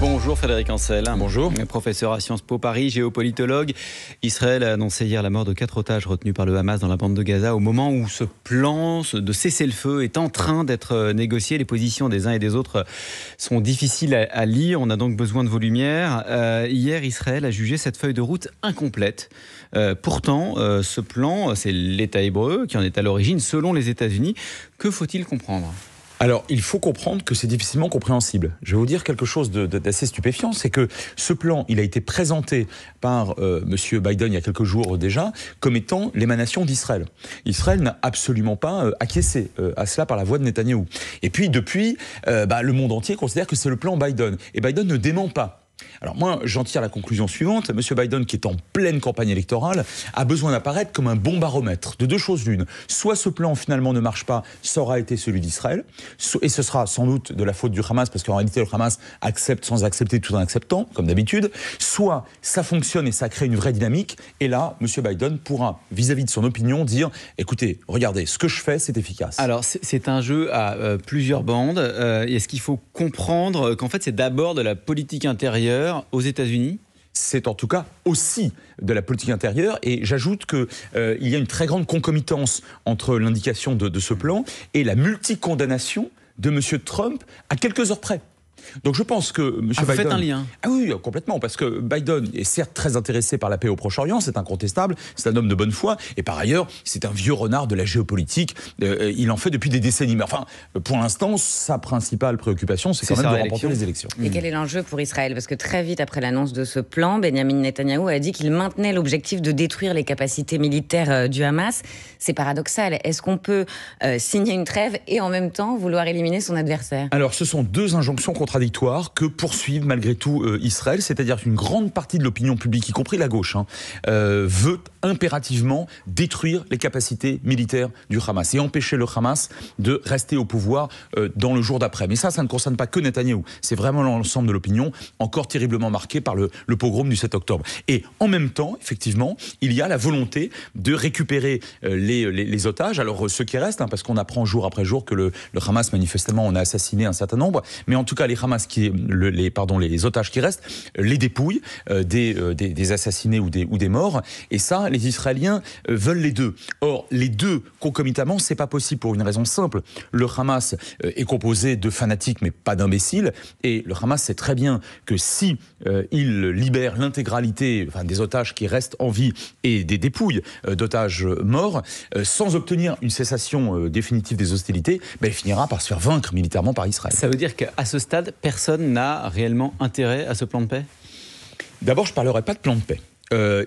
Bonjour Frédéric Ancel. Bonjour. Professeur à Sciences Po Paris, géopolitologue. Israël a annoncé hier la mort de 4 otages retenus par le Hamas dans la bande de Gaza au moment où ce plan de cessez-le-feu est en train d'être négocié. Les positions des uns et des autres sont difficiles à lire. On a donc besoin de vos lumières. Hier, Israël a jugé cette feuille de route incomplète. Pourtant, ce plan, c'est l'État hébreu qui en est à l'origine, selon les États-Unis. Que faut-il comprendre ? Alors, il faut comprendre que c'est difficilement compréhensible. Je vais vous dire quelque chose d'assez stupéfiant, c'est que ce plan, il a été présenté par M. Biden il y a quelques jours déjà, comme étant l'émanation d'Israël. Israël n'a absolument pas acquiescé à cela par la voix de Netanyahou. Et puis, depuis, le monde entier considère que c'est le plan Biden. Et Biden ne dément pas. Alors moi, j'en tire la conclusion suivante. M. Biden, qui est en pleine campagne électorale, a besoin d'apparaître comme un bon baromètre de deux choses l'une. Soit ce plan finalement ne marche pas, ça aura été celui d'Israël, et ce sera sans doute de la faute du Hamas, parce qu'en réalité le Hamas accepte sans accepter tout en acceptant, comme d'habitude. Soit ça fonctionne et ça crée une vraie dynamique, et là, M. Biden pourra, vis-à-vis de son opinion, dire « Écoutez, regardez, ce que je fais, c'est efficace ». Alors c'est un jeu à plusieurs bandes. Est-ce qu'il faut comprendre qu'en fait c'est d'abord de la politique intérieure aux États-Unis ? C'est en tout cas aussi de la politique intérieure, et j'ajoute qu'il y a une très grande concomitance entre l'indication de ce plan et la multicondamnation de M. Trump à quelques heures près. Donc je pense que M. Biden... Vous faites un lien ? Ah oui, complètement, parce que Biden est certes très intéressé par la paix au Proche-Orient, c'est incontestable, c'est un homme de bonne foi, et par ailleurs, c'est un vieux renard de la géopolitique, il en fait depuis des décennies. Mais enfin, pour l'instant, sa principale préoccupation, c'est quand même de remporter les élections. Et quel est l'enjeu pour Israël ? Parce que très vite après l'annonce de ce plan, Benjamin Netanyahou a dit qu'il maintenait l'objectif de détruire les capacités militaires du Hamas. C'est paradoxal. Est-ce qu'on peut signer une trêve et en même temps vouloir éliminer son adversaire ? Alors, ce sont deux injonctions contradictoires que poursuivent malgré tout Israël, c'est-à-dire qu'une grande partie de l'opinion publique, y compris la gauche, veut impérativement détruire les capacités militaires du Hamas et empêcher le Hamas de rester au pouvoir dans le jour d'après. Mais ça ne concerne pas que Netanyahou, c'est vraiment l'ensemble de l'opinion, encore terriblement marquée par le pogrom du 7 octobre. Et en même temps, effectivement, il y a la volonté de récupérer les otages, alors ceux qui restent, parce qu'on apprend jour après jour que le Hamas, manifestement, en a assassiné un certain nombre, mais en tout cas, les les otages qui restent, les dépouilles des assassinés ou des morts, et ça, les Israéliens veulent les deux. Or, les deux concomitamment, c'est pas possible pour une raison simple. Le Hamas est composé de fanatiques, mais pas d'imbéciles, et le Hamas sait très bien que si il libère l'intégralité des otages qui restent en vie et des dépouilles d'otages morts, sans obtenir une cessation définitive des hostilités, il finira par se faire vaincre militairement par Israël. Ça veut dire qu'à ce stade, personne n'a réellement intérêt à ce plan de paix ? D'abord, je ne parlerai pas de plan de paix.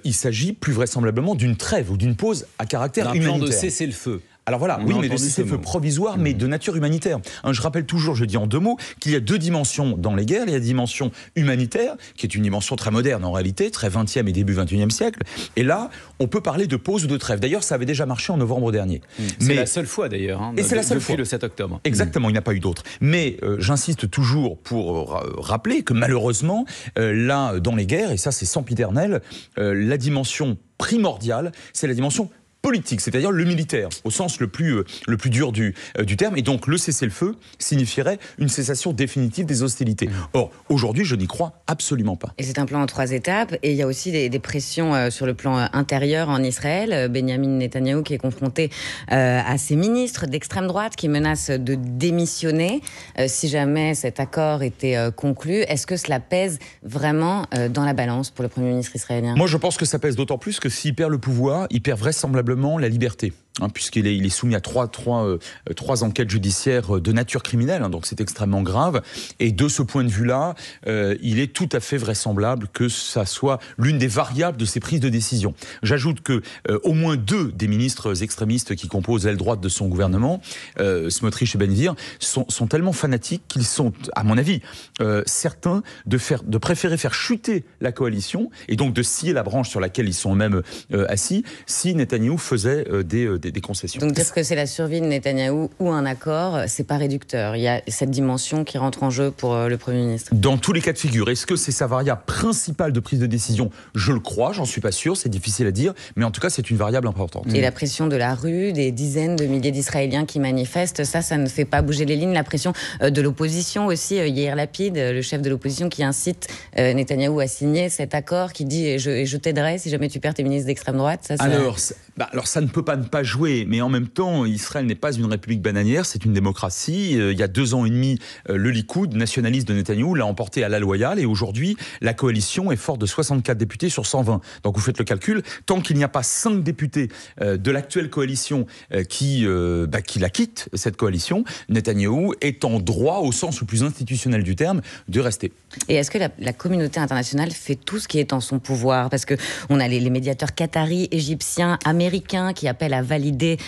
Il s'agit plus vraisemblablement d'une trêve ou d'une pause à caractère humanitaire. Un plan de cessez-le-feu. Alors voilà, oui, mais de cessez-le-feu provisoire, mais de nature humanitaire. Je rappelle toujours, je dis en deux mots, qu'il y a deux dimensions dans les guerres. Il y a la dimension humanitaire, qui est une dimension très moderne en réalité, très 20e et début 21e siècle. Et là, on peut parler de pause ou de trêve. D'ailleurs, ça avait déjà marché en novembre dernier. C'est la seule fois d'ailleurs, et c'est la seule fois. Depuis le 7 octobre. Exactement, il n'y a pas eu d'autre. Mais j'insiste toujours pour rappeler que malheureusement, là, dans les guerres, et ça c'est sempiternel, la dimension primordiale, c'est la dimension politique, c'est-à-dire le militaire, au sens le plus dur du terme. Et donc, le cessez-le-feu signifierait une cessation définitive des hostilités. Or, aujourd'hui, je n'y crois absolument pas. Et c'est un plan en 3 étapes. Et il y a aussi des pressions sur le plan intérieur en Israël. Benjamin Netanyahou qui est confronté à ses ministres d'extrême droite qui menacent de démissionner si jamais cet accord était conclu. Est-ce que cela pèse vraiment dans la balance pour le Premier ministre israélien ? Moi, je pense que ça pèse d'autant plus que s'il perd le pouvoir, il perd vraisemblablement la liberté. Puisqu'il est soumis à trois enquêtes judiciaires de nature criminelle, donc c'est extrêmement grave. Et de ce point de vue-là, il est tout à fait vraisemblable que ça soit l'une des variables de ses prises de décision. J'ajoute que au moins 2 des ministres extrémistes qui composent l'aile droite de son gouvernement, Smotrich et Ben Gvir, sont tellement fanatiques qu'ils sont, à mon avis, certains de préférer faire chuter la coalition et donc de scier la branche sur laquelle ils sont eux-mêmes assis si Netanyahou faisait des des concessions. Donc dire que c'est la survie de Netanyahou ou un accord, c'est pas réducteur. Il y a cette dimension qui rentre en jeu pour le Premier ministre. Dans tous les cas de figure, est-ce que c'est sa variable principale de prise de décision? Je le crois, j'en suis pas sûr, c'est difficile à dire, mais en tout cas c'est une variable importante. Et la pression de la rue, des dizaines de milliers d'Israéliens qui manifestent, ça ne fait pas bouger les lignes. La pression de l'opposition aussi, Yair Lapid, le chef de l'opposition, qui incite Netanyahou à signer cet accord, qui dit je t'aiderai si jamais tu perds tes ministres d'extrême droite. Alors ça ne peut pas ne pas jouer, mais en même temps, Israël n'est pas une république bananière, c'est une démocratie. Il y a 2 ans et demi, le Likoud, nationaliste de Netanyahou, l'a emporté à la loyale, et aujourd'hui, la coalition est forte de 64 députés sur 120. Donc vous faites le calcul, tant qu'il n'y a pas 5 députés de l'actuelle coalition qui la quittent, cette coalition, Netanyahou est en droit, au sens le plus institutionnel du terme, de rester. Et est-ce que la communauté internationale fait tout ce qui est en son pouvoir? Parce qu'on a les médiateurs qataris, égyptiens, américains qui appellent à valider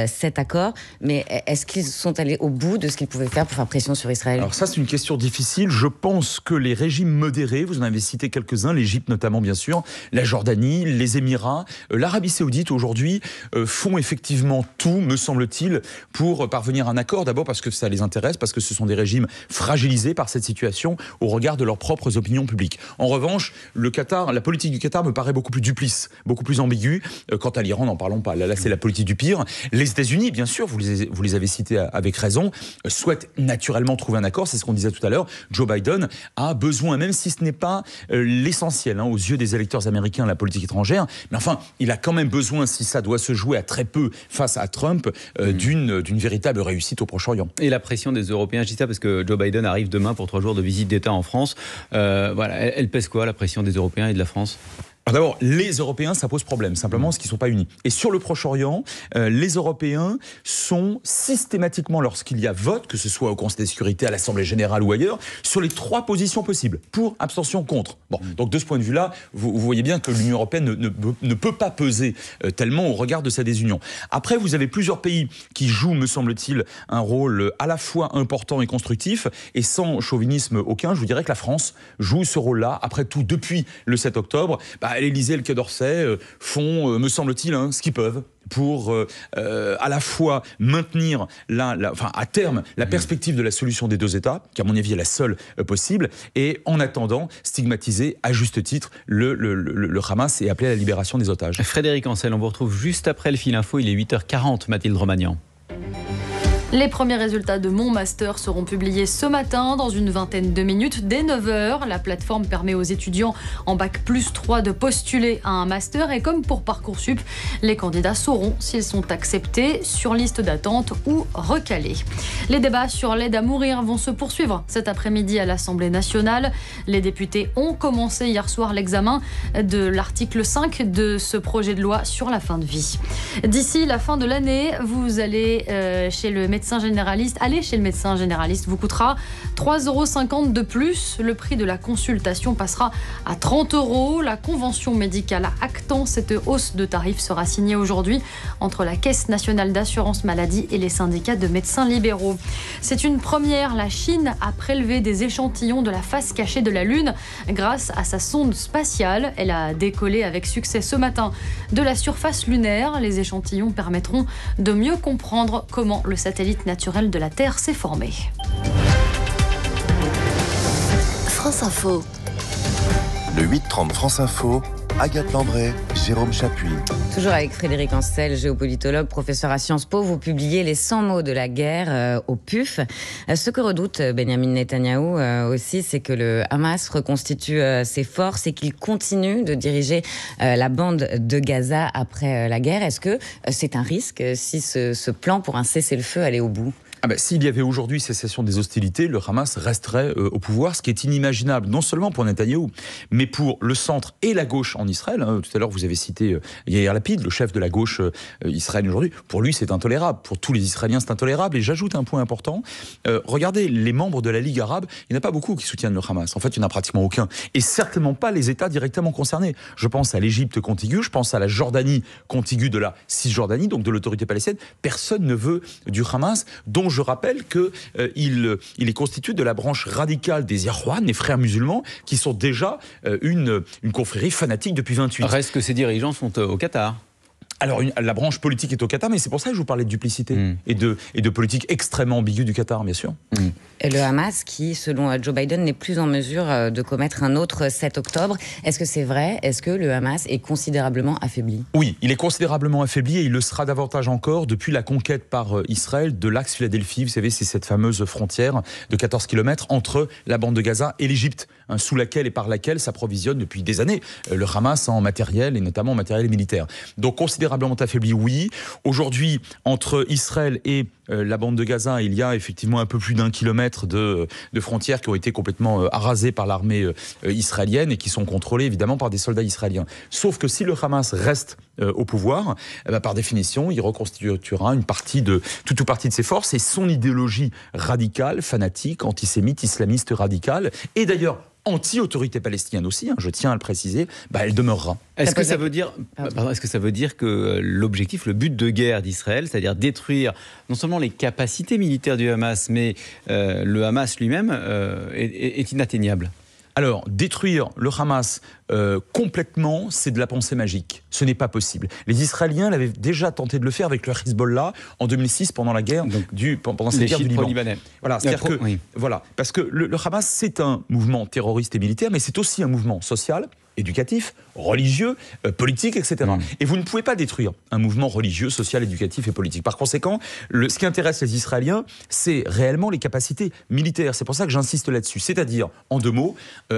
cet accord, mais est-ce qu'ils sont allés au bout de ce qu'ils pouvaient faire pour faire pression sur Israël? Alors ça, c'est une question difficile. Je pense que les régimes modérés, vous en avez cité quelques-uns, l'Égypte notamment bien sûr, la Jordanie, les Émirats, l'Arabie Saoudite aujourd'hui font effectivement tout, me semble-t-il, pour parvenir à un accord. D'abord parce que ça les intéresse, parce que ce sont des régimes fragilisés par cette situation au regard de leurs propres opinions publiques. En revanche, la politique du Qatar me paraît beaucoup plus duplice, beaucoup plus ambiguë. Quant à l'Iran, n'en parlons pas. Là, c'est la politique du pire. Les États-Unis, bien sûr, vous les avez cités avec raison, souhaitent naturellement trouver un accord. C'est ce qu'on disait tout à l'heure. Joe Biden a besoin, même si ce n'est pas l'essentiel aux yeux des électeurs américains, la politique étrangère, mais enfin, il a quand même besoin, si ça doit se jouer à très peu face à Trump, d'une véritable réussite au Proche-Orient. Et la pression des Européens, je dis ça parce que Joe Biden arrive demain pour 3 jours de visite d'État en France. Voilà, elle pèse quoi, la pression des Européens et de la France ? Alors d'abord, les Européens, ça pose problème, simplement parce qu'ils ne sont pas unis. Et sur le Proche-Orient, les Européens sont systématiquement, lorsqu'il y a vote, que ce soit au Conseil de sécurité, à l'Assemblée générale ou ailleurs, sur les 3 positions possibles, pour, abstention, contre. Bon, donc de ce point de vue-là, vous voyez bien que l'Union européenne ne peut pas peser tellement au regard de sa désunion. Après, vous avez plusieurs pays qui jouent, me semble-t-il, un rôle à la fois important et constructif, et sans chauvinisme aucun, je vous dirais que la France joue ce rôle-là. Après tout, depuis le 7 octobre, l'Élysée et le Quai d'Orsay font, me semble-t-il, ce qu'ils peuvent pour à la fois maintenir à terme la perspective de la solution des 2 États, qui à mon avis est la seule possible, et en attendant stigmatiser à juste titre le Hamas et appeler à la libération des otages. Frédéric Ancel, on vous retrouve juste après le fil info, il est 8h40, Mathilde Romagnan. Les premiers résultats de Mon Master seront publiés ce matin dans une vingtaine de minutes dès 9h. La plateforme permet aux étudiants en bac+3 de postuler à un master et comme pour Parcoursup, les candidats sauront s'ils sont acceptés sur liste d'attente ou recalés. Les débats sur l'aide à mourir vont se poursuivre cet après-midi à l'Assemblée nationale. Les députés ont commencé hier soir l'examen de l'article 5 de ce projet de loi sur la fin de vie. D'ici la fin de l'année, vous allez chez le médecin généraliste. Aller chez le médecin généraliste vous coûtera 3,50 € de plus. Le prix de la consultation passera à 30 €. La convention médicale actant cette hausse de tarifs sera signée aujourd'hui entre la Caisse nationale d'assurance maladie et les syndicats de médecins libéraux. C'est une première. La Chine a prélevé des échantillons de la face cachée de la Lune grâce à sa sonde spatiale. Elle a décollé avec succès ce matin de la surface lunaire. Les échantillons permettront de mieux comprendre comment le satellite naturel de la Terre s'est formé. France Info. Le 8-30 France Info, Agathe Landré, Jérôme Chapuis. Toujours avec Frédéric Ancel, géopolitologue, professeur à Sciences Po, vous publiez les 100 mots de la guerre au PUF. Ce que redoute Benyamin Netanyahou aussi, c'est que le Hamas reconstitue ses forces et qu'il continue de diriger la bande de Gaza après la guerre. Est-ce que c'est un risque si ce plan pour un cessez-le-feu allait au bout ? S'il y avait aujourd'hui cessation des hostilités, le Hamas resterait au pouvoir, ce qui est inimaginable, non seulement pour Netanyahou, mais pour le centre et la gauche en Israël. Tout à l'heure, vous avez cité Yair Lapid, le chef de la gauche israélienne aujourd'hui. Pour lui, c'est intolérable. Pour tous les Israéliens, c'est intolérable. Et j'ajoute un point important. Regardez, les membres de la Ligue arabe, il n'y en a pas beaucoup qui soutiennent le Hamas. En fait, il n'y en a pratiquement aucun. Et certainement pas les États directement concernés. Je pense à l'Égypte contiguë, je pense à la Jordanie contiguë de la Cisjordanie, donc de l'autorité palestinienne. Personne ne veut du Hamas, dont je rappelle qu'il est constitué de la branche radicale des Ikhwan, les frères musulmans, qui sont déjà une confrérie fanatique depuis 28. Reste que ces dirigeants sont au Qatar. Alors, la branche politique est au Qatar, mais c'est pour ça que je vous parlais de duplicité et de politique extrêmement ambiguë du Qatar, bien sûr. Le Hamas qui, selon Joe Biden, n'est plus en mesure de commettre un autre 7 octobre. Est-ce que c'est vrai? Est-ce que le Hamas est considérablement affaibli? Oui, il est considérablement affaibli et il le sera davantage encore depuis la conquête par Israël de l'axe Philadelphie. Vous savez, c'est cette fameuse frontière de 14 km entre la bande de Gaza et l'Égypte, sous laquelle et par laquelle s'approvisionne depuis des années le Hamas en matériel et notamment en matériel militaire. Donc considérablement affaibli, oui. Aujourd'hui, entre Israël et la bande de Gaza, il y a effectivement un peu plus d'1 kilomètre de frontières qui ont été complètement arasées par l'armée israélienne et qui sont contrôlées évidemment par des soldats israéliens. Sauf que si le Hamas reste au pouvoir, par définition, il reconstituera une partie de ses forces et son idéologie radicale, fanatique, antisémite, islamiste radicale, et d'ailleurs anti-autorité palestinienne aussi, je tiens à le préciser, elle demeurera. Est-ce que ça veut dire que l'objectif, le but de guerre d'Israël, c'est-à-dire détruire non seulement les capacités militaires du Hamas, mais le Hamas lui-même est inatteignable? Alors, détruire le Hamas complètement, c'est de la pensée magique. Ce n'est pas possible. Les Israéliens l'avaient déjà tenté de le faire avec le Hezbollah en 2006 pendant la guerre pendant cette guerre du Liban. Libanais. Voilà, parce que le Hamas, c'est un mouvement terroriste et militaire, mais c'est aussi un mouvement social, éducatif, religieux, politique, etc. Et vous ne pouvez pas détruire un mouvement religieux, social, éducatif et politique. Par conséquent, ce qui intéresse les Israéliens, c'est réellement les capacités militaires. C'est pour ça que j'insiste là-dessus. C'est-à-dire, en 2 mots,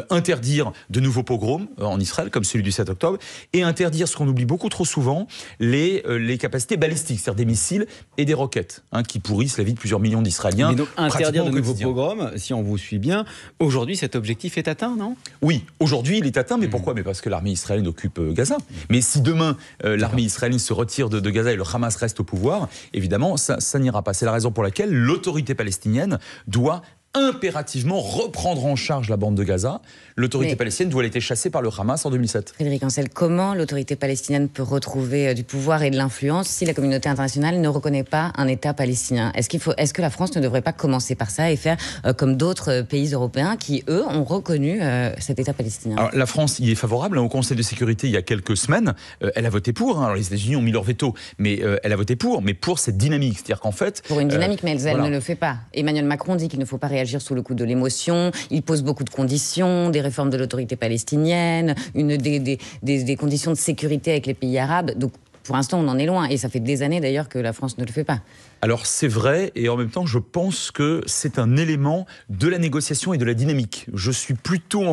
interdire de nouveaux pogroms en Israël, comme celui du 7 octobre, et interdire, ce qu'on oublie beaucoup trop souvent, les capacités balistiques, c'est-à-dire des missiles et des roquettes, qui pourrissent la vie de plusieurs millions d'Israéliens. Mais donc, interdire de nouveaux pogroms, si on vous suit bien, aujourd'hui, cet objectif est atteint, non? Oui, aujourd'hui, il est atteint, mais pourquoi? Mais parce que l'armée israélienne occupe Gaza. Mais si demain, l'armée israélienne se retire de Gaza et le Hamas reste au pouvoir, évidemment, ça n'ira pas. C'est la raison pour laquelle l'autorité palestinienne doit impérativement reprendre en charge la bande de Gaza. L'autorité palestinienne doit être chassée par le Hamas en 2007. Frédéric Ancel, comment l'autorité palestinienne peut retrouver du pouvoir et de l'influence si la communauté internationale ne reconnaît pas un État palestinien? Est-ce que la France ne devrait pas commencer par ça et faire comme d'autres pays européens qui, eux, ont reconnu cet État palestinien? Alors, la France y est favorable. Au Conseil de sécurité, il y a quelques semaines, elle a voté pour. Alors, les États-Unis ont mis leur veto, mais elle a voté pour cette dynamique. C'est-à-dire qu'en fait... Pour une dynamique, mais elle ne le fait pas. Emmanuel Macron dit qu'il ne faut pas réagir sous le coup de l'émotion. Il pose beaucoup de conditions, des réformes de l'autorité palestinienne, des conditions de sécurité avec les pays arabes. Donc, pour l'instant, on en est loin. Et ça fait des années, d'ailleurs, que la France ne le fait pas. Alors, c'est vrai, et en même temps, je pense que c'est un élément de la négociation et de la dynamique. Je suis plutôt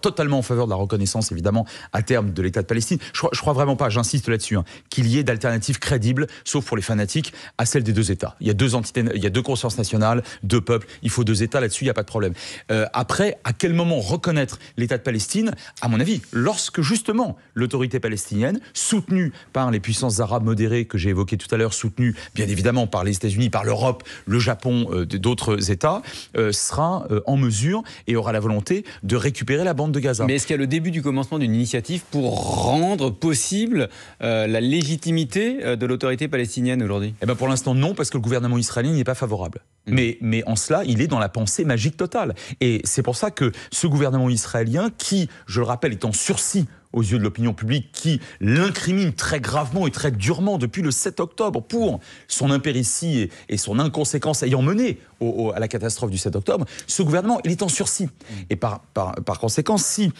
totalement en faveur de la reconnaissance, évidemment, à terme de l'État de Palestine. Je crois vraiment pas, j'insiste là-dessus, qu'il y ait d'alternatives crédibles, sauf pour les fanatiques, à celle des 2 États. Il y a 2 entités, il y a 2 consciences nationales, 2 peuples, il faut 2 États, là-dessus, il n'y a pas de problème. Après, à quel moment reconnaître l'État de Palestine? À mon avis, lorsque, justement, l'autorité palestinienne, soutenue par les puissances arabes modérées que j'ai évoquées tout à l'heure, soutenue, bien évidemment, par les États-Unis, par l'Europe, le Japon, d'autres États, sera en mesure et aura la volonté de récupérer la bande de Gaza. Mais est-ce qu'il y a le début du commencement d'une initiative pour rendre possible la légitimité de l'autorité palestinienne aujourd'hui? Pour l'instant, non, parce que le gouvernement israélien n'y est pas favorable. Mais en cela, il est dans la pensée magique totale. Et c'est pour ça que ce gouvernement israélien, qui, je le rappelle, est en sursis aux yeux de l'opinion publique, qui l'incrimine très gravement et très durement depuis le 7 octobre pour son impéritie et son inconséquence ayant mené à la catastrophe du 7 octobre, ce gouvernement, il est en sursis. Et par conséquent, si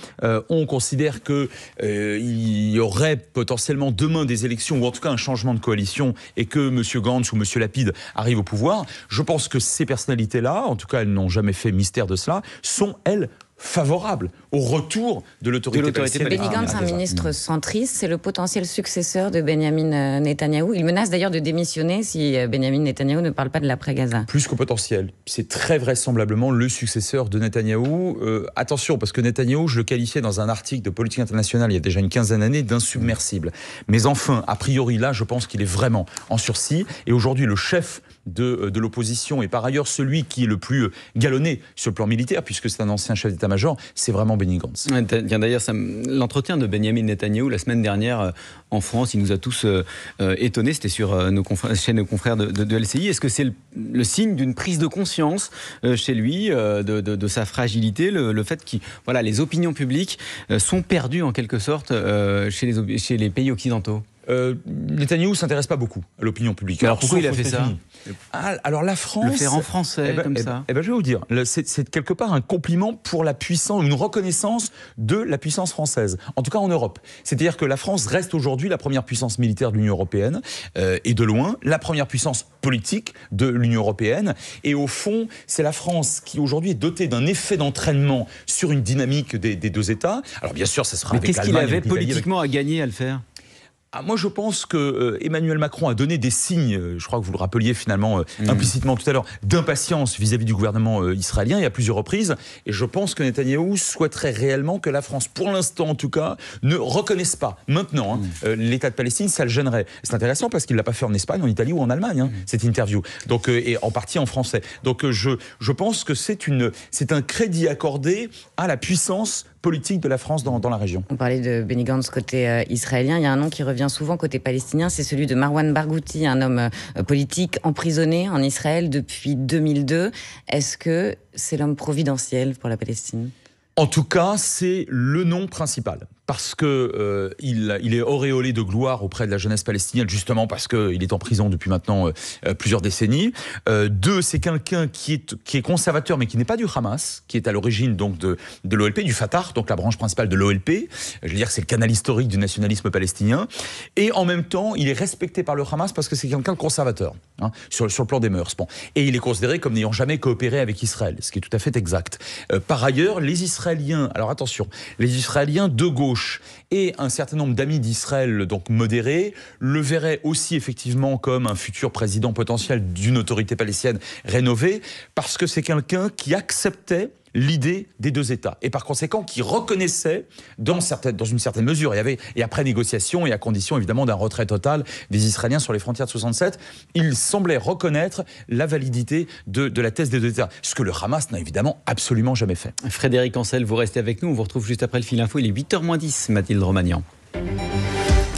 on considère qu'il y aurait potentiellement demain des élections, ou en tout cas un changement de coalition, et que M. Gantz ou M. Lapide arrivent au pouvoir, je pense que ces personnalités-là, en tout cas elles n'ont jamais fait mystère de cela, sont, elles, favorables au retour de l'autorité palestinienne. Benny Gantz, un ministre centriste, c'est le potentiel successeur de Benyamin Netanyahou. Il menace d'ailleurs de démissionner si Benyamin Netanyahou ne parle pas de l'après-Gaza. Plus qu'au potentiel. C'est très vraisemblablement le successeur de Netanyahou. Attention, parce que Netanyahou, je le qualifiais dans un article de Politique internationale il y a déjà une quinzaine d'années d'insubmersible. Mais enfin, a priori là, je pense qu'il est vraiment en sursis. Et aujourd'hui, le chef de l'opposition et par ailleurs celui qui est le plus galonné sur le plan militaire, puisque c'est un ancien chef d'état-major, c'est vraiment Benny Gantz. D'ailleurs, l'entretien de Benyamin Netanyahou la semaine dernière en France, il nous a tous étonnés. C'était sur chez nos confrères de LCI. Est-ce que c'est le signe d'une prise de conscience chez lui de sa fragilité, le fait que les opinions publiques sont perdues en quelque sorte chez les pays occidentaux? Netanyahou ne s'intéresse pas beaucoup à l'opinion publique. Alors pourquoi il a fait ça? Alors la France... Le faire en français, comme ça. Je vais vous dire, c'est quelque part un compliment pour la puissance, une reconnaissance de la puissance française, en tout cas en Europe. C'est-à-dire que la France reste aujourd'hui la première puissance militaire de l'Union européenne, et de loin, la première puissance politique de l'Union européenne. Et au fond, c'est la France qui aujourd'hui est dotée d'un effet d'entraînement sur une dynamique des deux États. Alors bien sûr, ça sera avec l'Allemagne. Mais qu'est-ce qu'il avait politiquement à gagner à le faire? Moi, je pense que Emmanuel Macron a donné des signes, je crois que vous le rappeliez finalement implicitement tout à l'heure, d'impatience vis-à-vis du gouvernement israélien, et à plusieurs reprises. Et je pense que Netanyahou souhaiterait réellement que la France, pour l'instant en tout cas, ne reconnaisse pas maintenant l'État de Palestine. Ça le gênerait. C'est intéressant parce qu'il ne l'a pas fait en Espagne, en Italie ou en Allemagne, cette interview. Donc, et en partie en français. Donc je pense que c'est un crédit accordé à la puissance politique de la France dans la région. On parlait de Benny Gantz côté israélien. Il y a un nom qui revient souvent côté palestinien, c'est celui de Marwan Barghouti, un homme politique emprisonné en Israël depuis 2002. Est-ce que c'est l'homme providentiel pour la Palestine ? En tout cas, c'est le nom principal. Parce que il est auréolé de gloire auprès de la jeunesse palestinienne, justement parce qu'il est en prison depuis maintenant plusieurs décennies. Deux, c'est quelqu'un qui est conservateur, mais qui n'est pas du Hamas, qui est à l'origine donc de l'OLP, du Fatah, donc la branche principale de l'OLP. Je veux dire que c'est le canal historique du nationalisme palestinien. Et en même temps, il est respecté par le Hamas parce que c'est quelqu'un de conservateur, sur le plan des mœurs. Bon. Et il est considéré comme n'ayant jamais coopéré avec Israël, ce qui est tout à fait exact. Par ailleurs, les Israéliens, alors attention, les Israéliens de gauche et un certain nombre d'amis d'Israël, donc modérés, le verraient aussi effectivement comme un futur président potentiel d'une autorité palestinienne rénovée, parce que c'est quelqu'un qui acceptait l'idée des deux États, et par conséquent qui reconnaissait dans une certaine mesure, et après négociation et à condition évidemment d'un retrait total des Israéliens sur les frontières de 67, il semblait reconnaître la validité de la thèse des deux États, ce que le Hamas n'a évidemment absolument jamais fait. Frédéric Ancel, vous restez avec nous, on vous retrouve juste après le fil info, il est 8h moins 10, Mathilde Romagnan.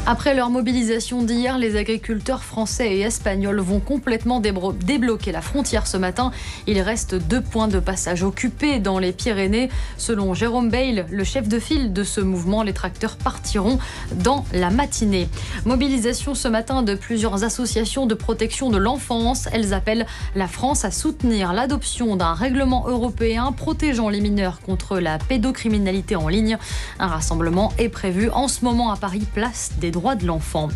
Après leur mobilisation d'hier, les agriculteurs français et espagnols vont complètement débloquer la frontière ce matin. Il reste 2 points de passage occupés dans les Pyrénées. Selon Jérôme Bail, le chef de file de ce mouvement, les tracteurs partiront dans la matinée. Mobilisation ce matin de plusieurs associations de protection de l'enfance. Elles appellent la France à soutenir l'adoption d'un règlement européen protégeant les mineurs contre la pédocriminalité en ligne. Un rassemblement est prévu en ce moment à Paris, place des droits de l'enfant.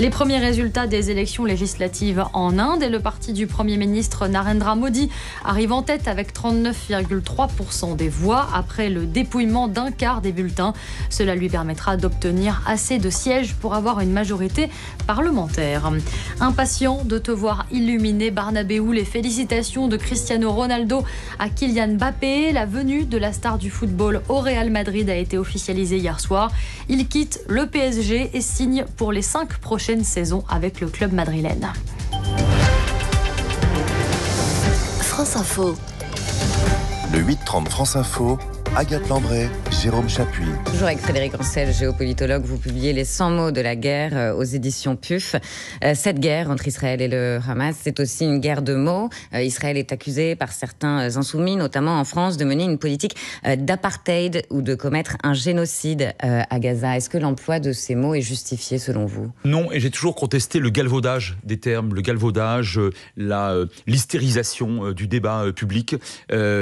Les premiers résultats des élections législatives en Inde et le parti du Premier ministre Narendra Modi arrive en tête avec 39,3% des voix après le dépouillement d'un quart des bulletins. Cela lui permettra d'obtenir assez de sièges pour avoir une majorité parlementaire. Impatient de te voir illuminé, Barnabéou, les félicitations de Cristiano Ronaldo à Kylian Mbappé. La venue de la star du football au Real Madrid a été officialisée hier soir. Il quitte le PSG et signe pour les 5 prochaines saisons avec le club madrilène. France Info. Le 8-30 France Info. Agathe Lambray, Jérôme Chapuis. Toujours avec Frédéric Ancel, géopolitologue, vous publiez Les 100 mots de la guerre aux éditions PUF. Cette guerre entre Israël et le Hamas, c'est aussi une guerre de mots. Israël est accusé par certains insoumis, notamment en France, de mener une politique d'apartheid ou de commettre un génocide à Gaza. Est-ce que l'emploi de ces mots est justifié selon vous ? Non, et j'ai toujours contesté le galvaudage des termes, le galvaudage, l'hystérisation du débat public.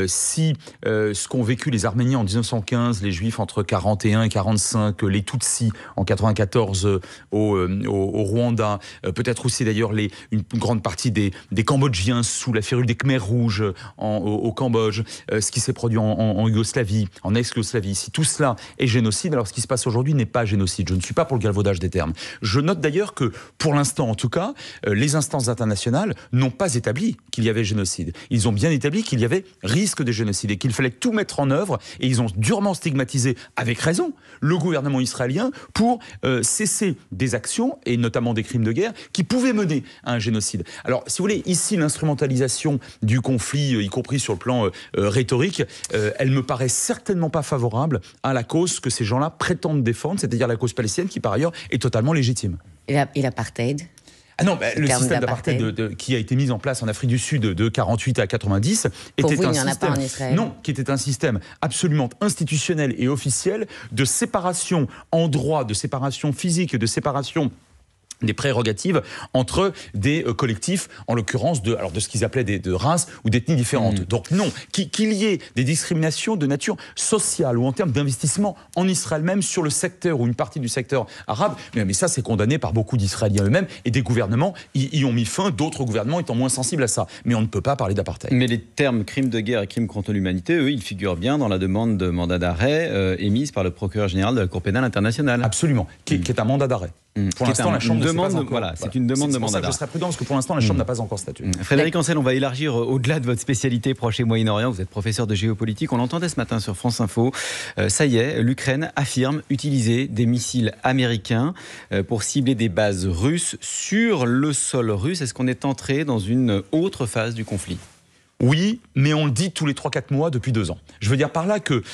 Si ce qu'ont vécu les Arméniens en 1915, les Juifs entre 41 et 45, les Tutsis en 94 au Rwanda, peut-être aussi d'ailleurs une grande partie des Cambodgiens sous la férule des Khmers rouges au Cambodge, ce qui s'est produit en Yougoslavie, en ex-Yougoslavie. Si tout cela est génocide, alors ce qui se passe aujourd'hui n'est pas génocide. Je ne suis pas pour le galvaudage des termes. Je note d'ailleurs que, pour l'instant en tout cas, les instances internationales n'ont pas établi qu'il y avait génocide. Ils ont bien établi qu'il y avait risque de génocide et qu'il fallait tout mettre en œuvre. Et ils ont durement stigmatisé, avec raison, le gouvernement israélien pour cesser des actions, et notamment des crimes de guerre, qui pouvaient mener à un génocide. Alors, si vous voulez, ici, l'instrumentalisation du conflit, y compris sur le plan rhétorique, elle me paraît certainement pas favorable à la cause que ces gens-là prétendent défendre, c'est-à-dire la cause palestinienne, qui par ailleurs est totalement légitime. Et l'apartheid ? Ah non, le système d'apartheid qui a été mis en place en Afrique du Sud de 48 à 90 était un système, qui était un système absolument institutionnel et officiel de séparation en droit, de séparation physique, de séparation des prérogatives entre des collectifs, en l'occurrence de ce qu'ils appelaient de races ou d'ethnies différentes. Donc non, qu'il y ait des discriminations de nature sociale ou en termes d'investissement en Israël même sur le secteur ou une partie du secteur arabe, mais ça c'est condamné par beaucoup d'Israéliens eux-mêmes et des gouvernements y ont mis fin, d'autres gouvernements étant moins sensibles à ça. Mais on ne peut pas parler d'apartheid. Mais les termes crimes de guerre et crimes contre l'humanité, eux, ils figurent bien dans la demande de mandat d'arrêt émise par le procureur général de la Cour pénale internationale. Absolument, qui est un mandat d'arrêt. Pour l'instant, la Chambre c'est une demande de mandat d'arrêt. Je serais prudent parce que pour l'instant, la Chambre n'a pas encore statué. Frédéric Ancel, on va élargir au-delà de votre spécialité Proche et Moyen-Orient. Vous êtes professeur de géopolitique. On l'entendait ce matin sur France Info. Ça y est, l'Ukraine affirme utiliser des missiles américains pour cibler des bases russes sur le sol russe. Est-ce qu'on est entré dans une autre phase du conflit ? Oui, mais on le dit tous les 3-4 mois depuis 2 ans. Je veux dire par là que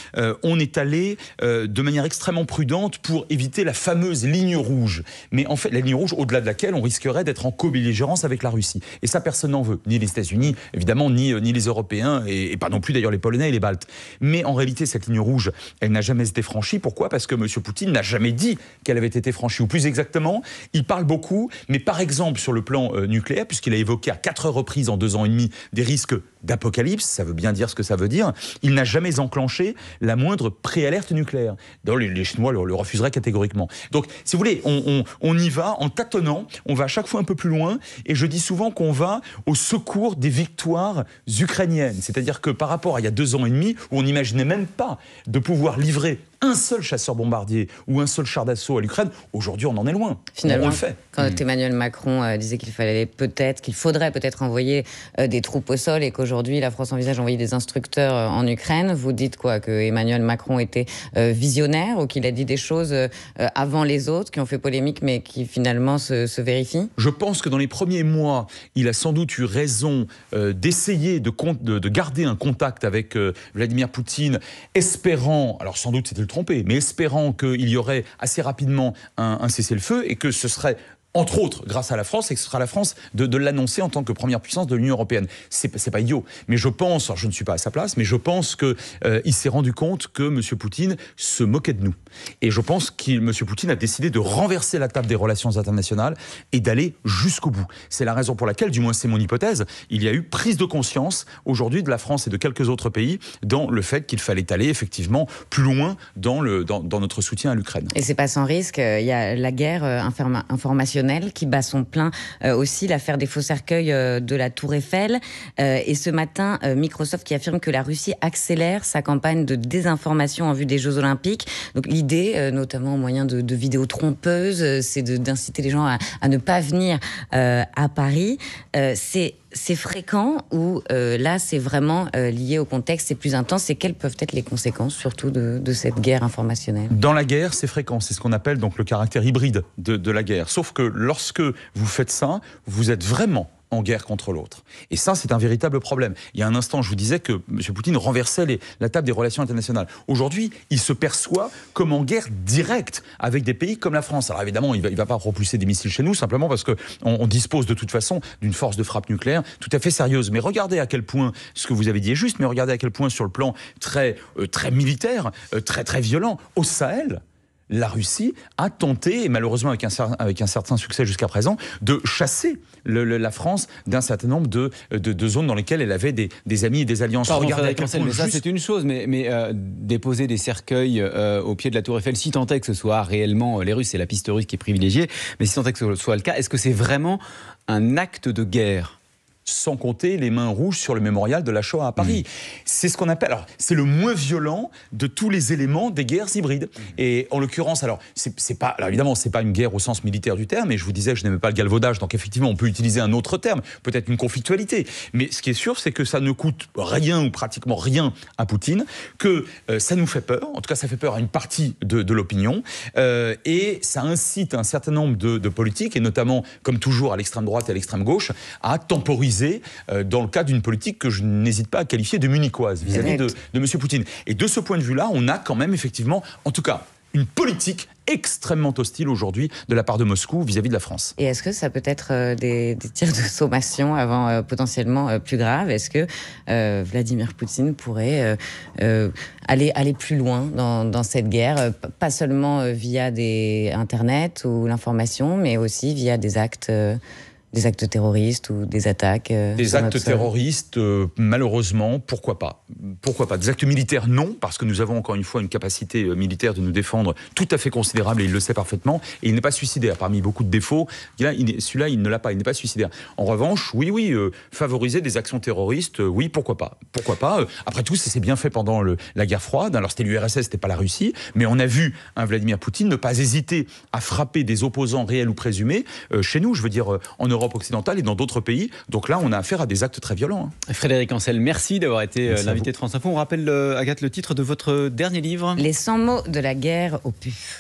on est allé de manière extrêmement prudente pour éviter la fameuse ligne rouge. Mais en fait, la ligne rouge, au-delà de laquelle on risquerait d'être en co-belligérance avec la Russie. Et ça, personne n'en veut. Ni les États-Unis, évidemment, ni les Européens, et pas non plus d'ailleurs les Polonais et les Baltes. Mais en réalité, cette ligne rouge, elle n'a jamais été franchie. Pourquoi ? Parce que M. Poutine n'a jamais dit qu'elle avait été franchie. Ou plus exactement, il parle beaucoup, mais par exemple sur le plan nucléaire, puisqu'il a évoqué à 4 reprises en 2 ans et demi des risques d'apocalypse, ça veut bien dire ce que ça veut dire, il n'a jamais enclenché la moindre préalerte nucléaire. D'ailleurs, les Chinois le refuseraient catégoriquement. Donc, si vous voulez, on y va en tâtonnant, on va à chaque fois un peu plus loin, et je dis souvent qu'on va au secours des victoires ukrainiennes. C'est-à-dire que par rapport à il y a 2 ans et demi, où on n'imaginait même pas de pouvoir livrer un seul chasseur bombardier ou un seul char d'assaut à l'Ukraine, aujourd'hui on en est loin. Finalement, on le fait. Quand Emmanuel Macron disait qu'il faudrait peut-être envoyer des troupes au sol et qu'aujourd'hui la France envisage d'envoyer des instructeurs en Ukraine, vous dites quoi ? Que Emmanuel Macron était visionnaire ou qu'il a dit des choses avant les autres qui ont fait polémique mais qui finalement se vérifient ? Je pense que dans les premiers mois, il a sans doute eu raison d'essayer de garder un contact avec Vladimir Poutine, espérant, alors sans doute c'était trompé, mais espérant qu'il y aurait assez rapidement un cessez-le-feu et que ce serait entre autres grâce à la France, et que ce sera la France de l'annoncer en tant que première puissance de l'Union européenne. C'est pas idiot, mais je pense, alors je ne suis pas à sa place, mais je pense qu'il s'est rendu compte que M. Poutine se moquait de nous. Et je pense que M. Poutine a décidé de renverser la table des relations internationales et d'aller jusqu'au bout. C'est la raison pour laquelle, du moins c'est mon hypothèse, il y a eu prise de conscience aujourd'hui de la France et de quelques autres pays dans le fait qu'il fallait aller effectivement plus loin dans notre soutien à l'Ukraine. Et c'est pas sans risque, il y a la guerre informationnelle qui bat son plein aussi, l'affaire des faux cercueils de la Tour Eiffel. Et ce matin, Microsoft qui affirme que la Russie accélère sa campagne de désinformation en vue des Jeux Olympiques. Donc l'idée, notamment au moyen de vidéos trompeuses, c'est d'inciter les gens à ne pas venir à Paris. C'est fréquent ou là c'est vraiment lié au contexte, c'est plus intense, et quelles peuvent être les conséquences surtout de cette guerre informationnelle ? Dans la guerre, c'est fréquent, c'est ce qu'on appelle donc le caractère hybride de la guerre. Sauf que lorsque vous faites ça, vous êtes vraiment en guerre contre l'autre. Et ça, c'est un véritable problème. Il y a un instant, je vous disais que M. Poutine renversait la table des relations internationales. Aujourd'hui, il se perçoit comme en guerre directe avec des pays comme la France. Alors évidemment, il va pas propulser des missiles chez nous, simplement parce qu'on dispose de toute façon d'une force de frappe nucléaire tout à fait sérieuse. Mais regardez à quel point, ce que vous avez dit est juste, mais regardez à quel point sur le plan très militaire, très violent, au Sahel, la Russie a tenté, et malheureusement avec un certain succès jusqu'à présent, de chasser la France d'un certain nombre de zones dans lesquelles elle avait des amis et des alliances. Mais ça c'est une chose, mais déposer des cercueils au pied de la Tour Eiffel, si tant est que ce soit réellement les Russes, c'est la piste russe qui est privilégiée, mais si tant est que ce soit le cas, est-ce que c'est vraiment un acte de guerre ? Sans compter les mains rouges sur le mémorial de la Shoah à Paris. C'est ce qu'on appelle, alors c'est le moins violent de tous les éléments des guerres hybrides. Et en l'occurrence, alors évidemment c'est pas une guerre au sens militaire du terme, et je vous disais que je n'aimais pas le galvaudage, donc effectivement on peut utiliser un autre terme, peut-être une conflictualité. Mais ce qui est sûr, c'est que ça ne coûte rien ou pratiquement rien à Poutine, que ça nous fait peur, en tout cas ça fait peur à une partie de l'opinion, et ça incite un certain nombre de politiques, et notamment, comme toujours à l'extrême droite et à l'extrême gauche, à temporiser dans le cadre d'une politique que je n'hésite pas à qualifier de munichoise vis-à-vis de M. Poutine. Et de ce point de vue-là, on a quand même effectivement, en tout cas, une politique extrêmement hostile aujourd'hui de la part de Moscou vis-à-vis de la France. Et est-ce que ça peut être des tirs de sommation avant potentiellement plus grave? Est-ce que Vladimir Poutine pourrait aller plus loin dans cette guerre, pas seulement via Internet ou l'information, mais aussi via des actes terroristes ou des attaques Des actes terroristes, malheureusement, pourquoi pas? Pourquoi pas? Des actes militaires, non, parce que nous avons encore une fois une capacité militaire de nous défendre tout à fait considérable et il le sait parfaitement. Et il n'est pas suicidaire. Parmi beaucoup de défauts, celui-là, il ne l'a pas. Il n'est pas suicidaire. En revanche, oui, favoriser des actions terroristes, oui, pourquoi pas? Pourquoi pas? Après tout, ça s'est bien fait pendant la guerre froide. Alors c'était l'URSS, c'était pas la Russie, mais on a vu Vladimir Poutine ne pas hésiter à frapper des opposants réels ou présumés chez nous, je veux dire en Europe occidentale et dans d'autres pays. Donc là, on a affaire à des actes très violents. Frédéric Ancel, merci d'avoir été l'invité de France Info. On rappelle, Agathe, le titre de votre dernier livre. Les 100 mots de la guerre au PUF.